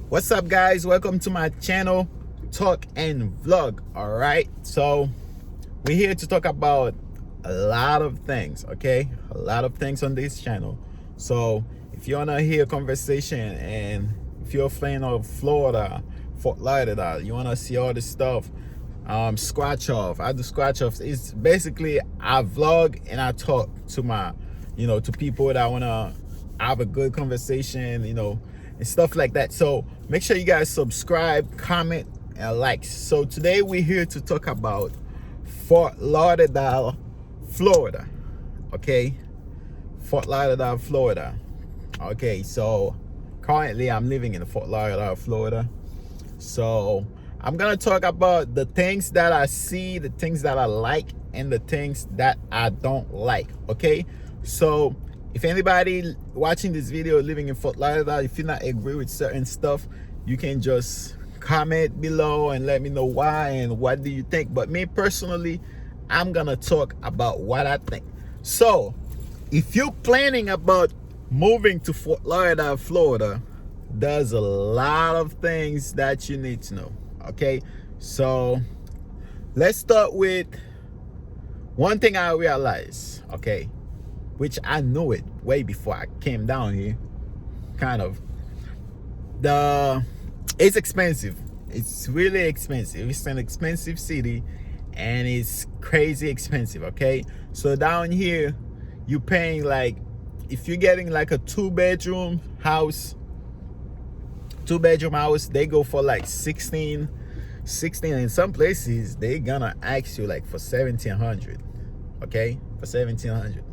What's up, guys? Welcome to my channel, Talk and Vlog. All right, so we're here to talk about a lot of things. Okay, a lot of things on this channel. So if you want to hear conversation, and if you're a fan of Florida, Fort Lauderdale, you want to see all this stuff, scratch off. I do scratch offs. It's basically I vlog and I talk to my, to people that want to have a good conversation, and stuff like that. So make sure you guys subscribe, comment, and like. So today we're here to talk about Fort Lauderdale, Florida. Okay, Fort Lauderdale, Florida. Okay, so currently I'm living in Fort Lauderdale, Florida. So I'm gonna talk about the things that I see, the things that I like, and the things that I don't like. Okay, so if anybody watching this video living in Fort Lauderdale, if you not agree with certain stuff, you can just comment below and let me know why and what do you think. But me personally, I'm gonna talk about what I think. So if you're planning about moving to Fort Lauderdale, Florida, there's a lot of things that you need to know. Okay, so let's start with one thing I realized, okay, which I knew it way before I came down here. Kind of, it's expensive. It's really expensive. It's an expensive city, and it's crazy expensive. Okay, so down here you paying, like, if you're getting like a two-bedroom house, they go for like 16. In some places they gonna ask you like for 1,700. Okay, for 1,700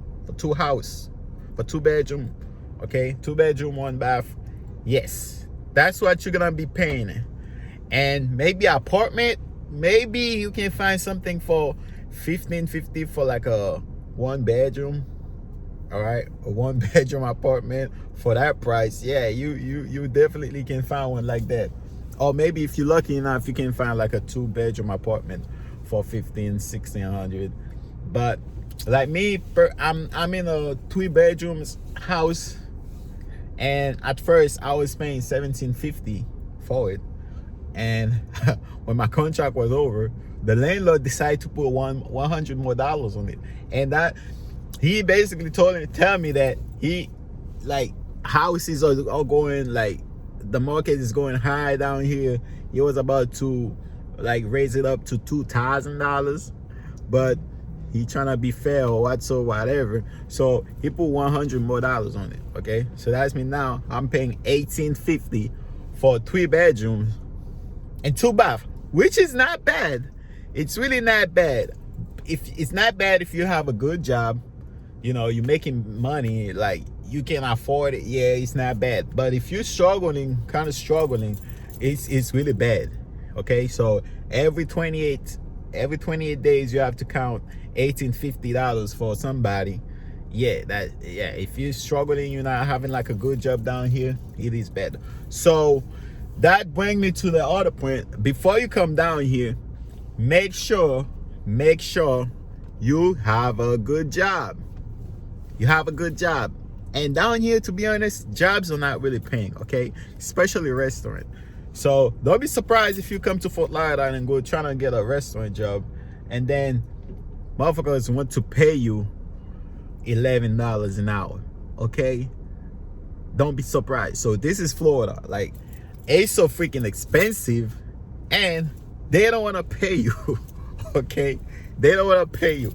for two bedroom. Okay, 2 bedroom, 1 bath. Yes, that's what you're gonna be paying. And maybe apartment, maybe you can find something for 1,550 for like a 1 bedroom. All right, a 1 bedroom apartment for that price. Yeah, you definitely can find one like that. Or maybe if you're lucky enough, you can find like a 2 bedroom apartment for 1,600. But like me, I'm in a 3 bedrooms house, and at first I was paying 1,750 for it. And when my contract was over, the landlord decided to put $100 more on it, and that he basically tell me that he, like, houses are going, like, the market is going high down here. He was about to like raise it up to $2,000, but he trying to be fair or whatever. So he put $100 more on it. Okay, so that's me now. I'm paying $1,850 for 3 bedrooms and 2 bath, which is not bad. It's really not bad. If it's not bad if you have a good job, you're making money, like you can afford it. Yeah, it's not bad. But if you're kind of struggling, it's really bad. Okay, so every 28 days you have to count $1,850 for somebody. Yeah, if you're struggling, you're not having like a good job down here, it is bad. So that brings me to the other point. Before you come down here, make sure you have a good job. And down here, to be honest, jobs are not really paying. Okay, especially restaurant. So don't be surprised if you come to Fort Lauderdale and go trying to get a restaurant job, and then motherfuckers want to pay you $11 an hour. Okay, don't be surprised. So this is Florida. Like, it's so freaking expensive, and they don't want to pay you. Okay, they don't want to pay you.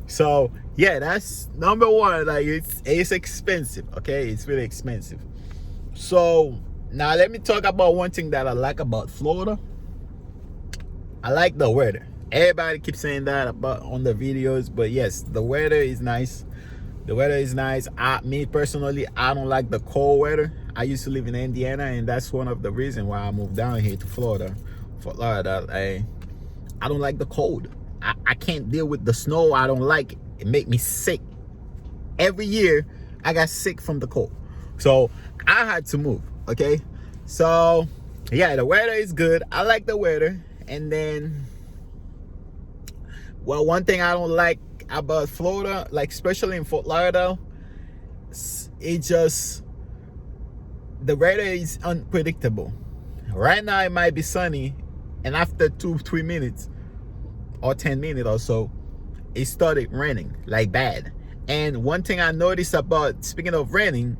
So yeah, that's number one. Like, it's expensive. Okay, it's really expensive. So now let me talk about one thing that I like about Florida. I like the weather. Everybody keeps saying that about on the videos, but yes, the weather is nice. Me personally, I don't like the cold weather. I used to live in Indiana, and that's one of the reasons why I moved down here to Florida. I don't like the cold. I can't deal with the snow. I don't like it. It make me sick. Every year I got sick from the cold, so I had to move. Okay, so yeah, the weather is good. I like the weather. And then, well, one thing I don't like about Florida, like especially in Fort Lauderdale, it just, the weather is unpredictable. Right now it might be sunny, and after 2-3 minutes or 10 minutes or so, it started raining like bad. And one thing I noticed about, speaking of raining,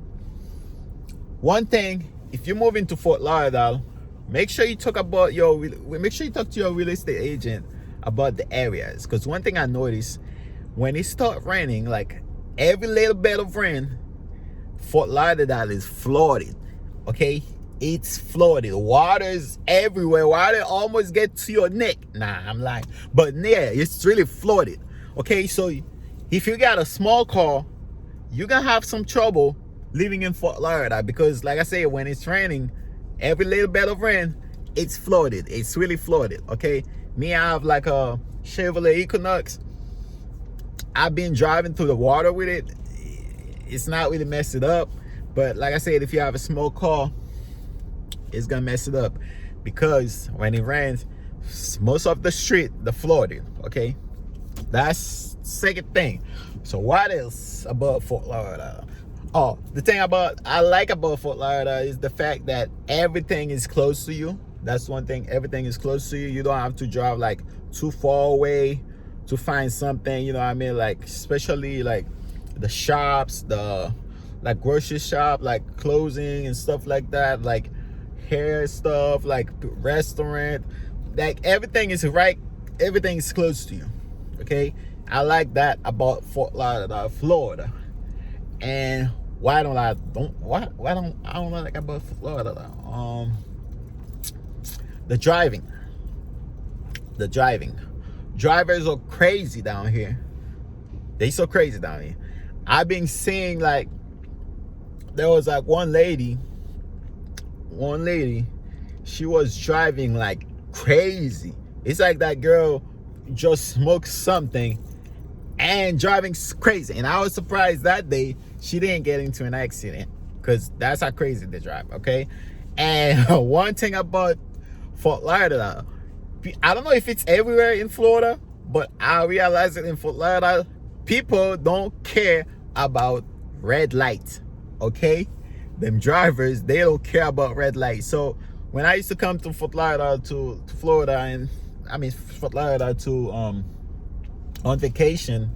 one thing, if you move into Fort Lauderdale, make sure you talk to your real estate agent about the areas. Because one thing I noticed, when it start raining, like every little bit of rain, Fort Lauderdale is flooded. Okay, it's flooded. Water's everywhere. Water almost get to your neck. Nah, I'm lying, but yeah, it's really flooded. Okay, so if you got a small car, you're gonna have some trouble living in Fort Lauderdale, because like I said, when it's raining, every little bit of rain, it's flooded. It's really flooded. Okay, me, I have like a Chevrolet Equinox. I've been driving through the water with it. It's not really messed it up, but like I said, if you have a small car, it's gonna mess it up, because when it rains, most of the street, the flooded. Okay, that's second thing. So what else about Fort Lauderdale? Oh, the thing I like about Fort Lauderdale is the fact that everything is close to you. That's one thing. Everything is close to you. You don't have to drive like too far away to find something. You know what I mean? Like, especially like the shops, the like grocery shop, like clothing and stuff like that, like hair stuff, like restaurant, like everything is right. Everything is close to you. Okay, I like that about Fort Lauderdale, Florida. And why don't I like about Florida? The driving. Drivers are crazy down here. They so crazy down here. I've been seeing, like, there was like one lady, she was driving like crazy. It's like that girl just smoked something and driving crazy. And I was surprised that day she didn't get into an accident, because that's how crazy they drive. Okay, and one thing about Fort Lauderdale, I don't know if it's everywhere in Florida, but I realize it in Fort Lauderdale, people don't care about red light. Okay, them drivers, they don't care about red light. So when I used to come to Fort Lauderdale to Florida, and I mean Fort Lauderdale to on vacation,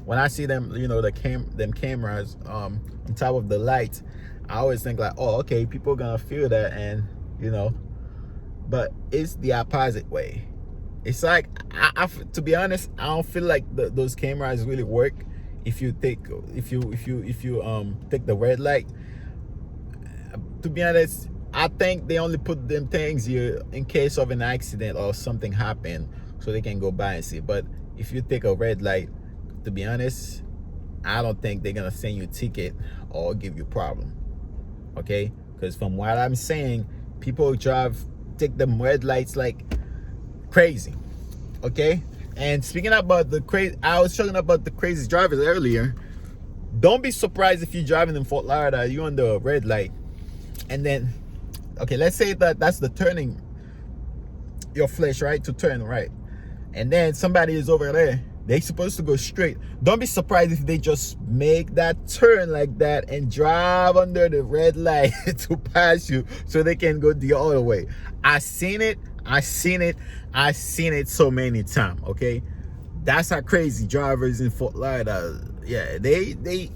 when I see them, you know, them cameras on top of the lights, I always think like, oh, okay, people are gonna feel that, and you know, but it's the opposite way. It's like, to be honest, I don't feel like those cameras really work if you take the red light. To be honest, I think they only put them things here in case of an accident or something happen, so they can go by and see. But if you take a red light, to be honest, I don't think they're gonna send you a ticket or give you a problem. Okay, because from what I'm saying, people take them red lights like crazy. Okay, and speaking about the crazy, I was talking about the crazy drivers earlier. Don't be surprised if you're driving in Fort Lauderdale, you're on the red light, and then, okay, let's say that's the turning your flash, right, to turn right, and then somebody is over there, they're supposed to go straight. Don't be surprised if they just make that turn like that and drive under the red light to pass you so they can go the other way. I seen it so many times. Okay, that's how crazy drivers in Fort Lauderdale. Yeah, they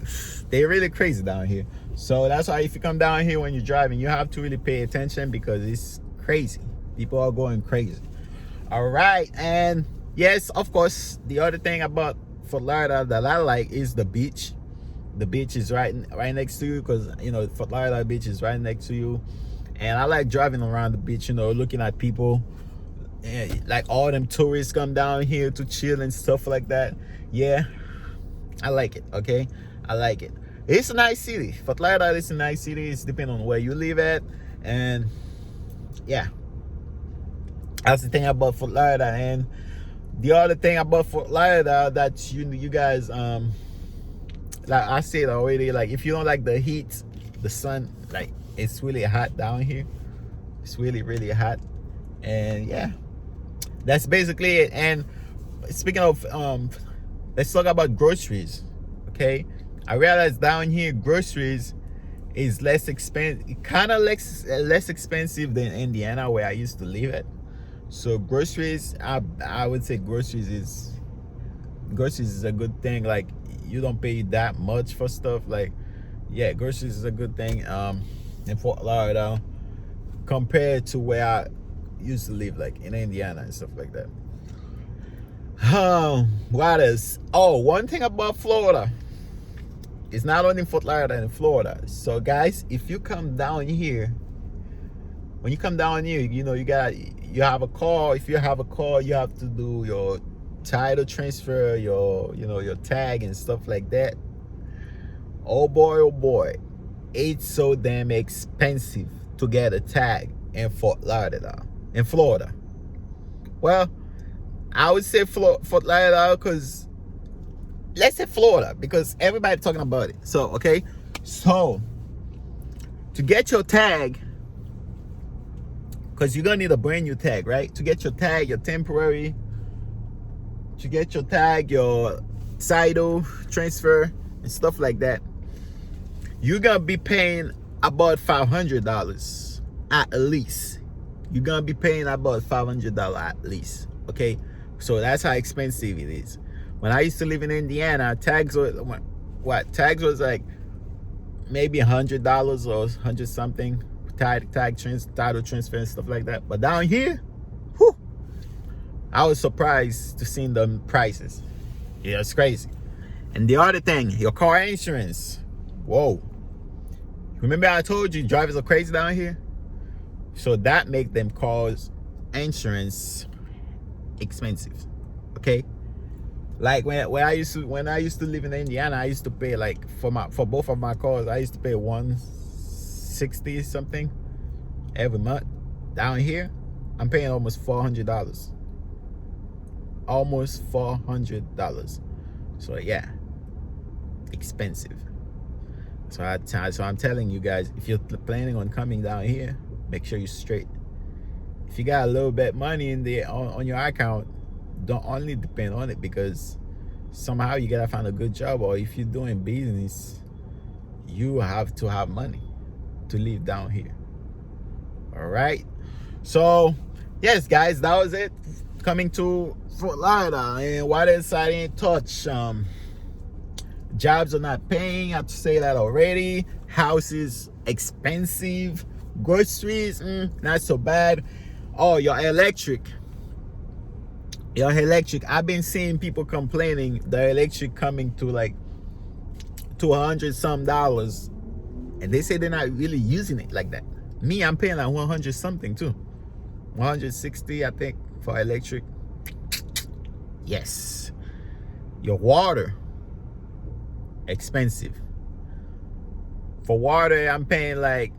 really crazy down here. So that's why if you come down here when you're driving, you have to really pay attention, because it's crazy. People are going crazy. All right, and yes, of course, the other thing about Fort Lauderdale that I like is the beach. The beach is right next to you, because you know Fort Lauderdale beach is right next to you, and I like driving around the beach. You know, looking at people, and like all them tourists come down here to chill and stuff like that. Yeah, I like it. Okay, I like it. It's a nice city. Fort Lauderdale is a nice city. It's depending on where you live at, and yeah, that's the thing about Fort Lauderdale. And the other thing about Fort Lauderdale that you guys, like I said already, like if you don't like the heat, the sun, like it's really hot down here. It's really, really hot. And yeah, that's basically it. And speaking of, let's talk about groceries. Okay, I realized down here groceries It's less expensive, kind of less expensive than Indiana, where I used to live at. So groceries, I would say groceries is a good thing. Like, you don't pay that much for stuff. Like, yeah, groceries is a good thing. In Fort Lauderdale, compared to where I used to live, like in Indiana and stuff like that. What else? Oh, one thing about Florida, it's not only Fort Lauderdale and Florida. So guys, if you come down here, when you come down here, you know, you have a car. If you have a car, you have to do your title transfer, your tag and stuff like that. Oh boy, it's so damn expensive to get a tag in Fort Lauderdale, in Florida. Well, I would say Fort Lauderdale, because let's say Florida, because everybody's talking about it. So, okay, so to get your tag, because you're gonna need a brand new tag, right? To get your tag, your temporary, to get your tag, your title transfer and stuff like that, you're gonna be paying about $500 at least. You're gonna be paying about $500 at least. Okay, so that's how expensive it is. When I used to live in Indiana, tags was like maybe $100 or 100 something, title transfer and stuff like that. But down here, whew, I was surprised to see the prices. Yeah, it's crazy. And the other thing, your car insurance. Whoa. Remember I told you drivers are crazy down here? So that make them cars insurance expensive. Okay? Like when I used to live in Indiana, I used to pay, like, for both of my cars, I used to pay $160 something every month. Down here, I'm paying almost $400. Almost $400. So yeah, expensive. So I'm telling you guys, if you're planning on coming down here, make sure you're straight. If you got a little bit money in there on your account, don't only depend on it, because somehow you gotta find a good job, or if you're doing business, you have to have money to live down here. All right. So yes, guys, that was it. Coming to Fort Lauderdale, and what else I didn't touch? Jobs are not paying. I have to say that already. Houses expensive. Groceries, not so bad. Oh, your electric. I've been seeing people complaining the electric coming to like $200 some, and they say they're not really using it like that. Me, I'm paying like 100 something too. 160, I think, for electric. Yes. Your water, expensive. For water, I'm paying like,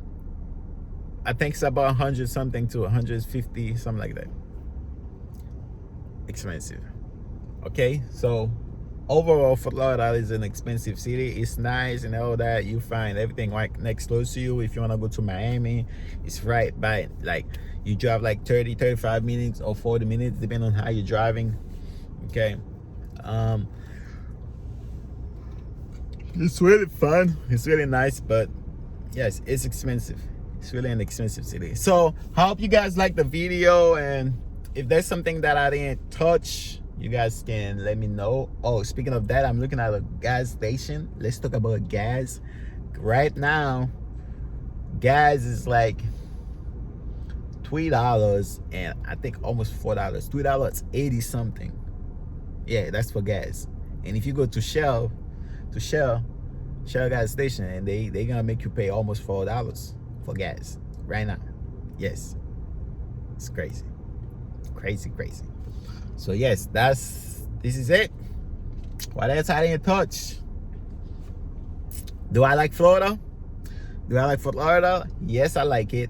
I think it's about 100 something to 150, something like that. Expensive. Okay, so overall, Fort Lauderdale is an expensive city. It's nice and all that. You find everything right next close to you. If you want to go to Miami, it's right by, like, you drive like 35 minutes or 40 minutes, depending on how you're driving. Okay. It's really fun. It's really nice, but yes, it's expensive. It's really an expensive city. So I hope you guys like the video, and if there's something that I didn't touch, you guys can let me know. Oh, speaking of that, I'm looking at a gas station. Let's talk about gas. Right now, gas is like $3 and I think almost $4. $3.80 something. Yeah, that's for gas. And if you go to Shell gas station, and they gonna make you pay almost $4 for gas right now. Yes, it's crazy. So yes, this is it. What else I didn't touch? Do I like Florida? Do I like Fort Lauderdale? Yes, I like it.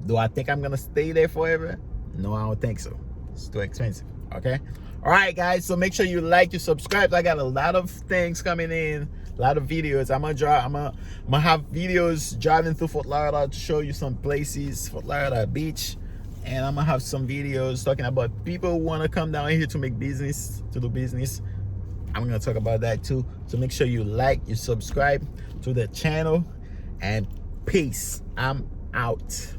Do I think I'm gonna stay there forever? No, I don't think so. It's too expensive. Okay. All right, guys. So make sure you like, you subscribe. I got a lot of things coming in, a lot of videos. I'm gonna have videos driving through Fort Lauderdale to show you some places, Fort Lauderdale Beach. And I'm gonna have some videos talking about people who wanna come down here to make business, to do business. I'm gonna talk about that too. So make sure you like, you subscribe to the channel. and peace. I'm out.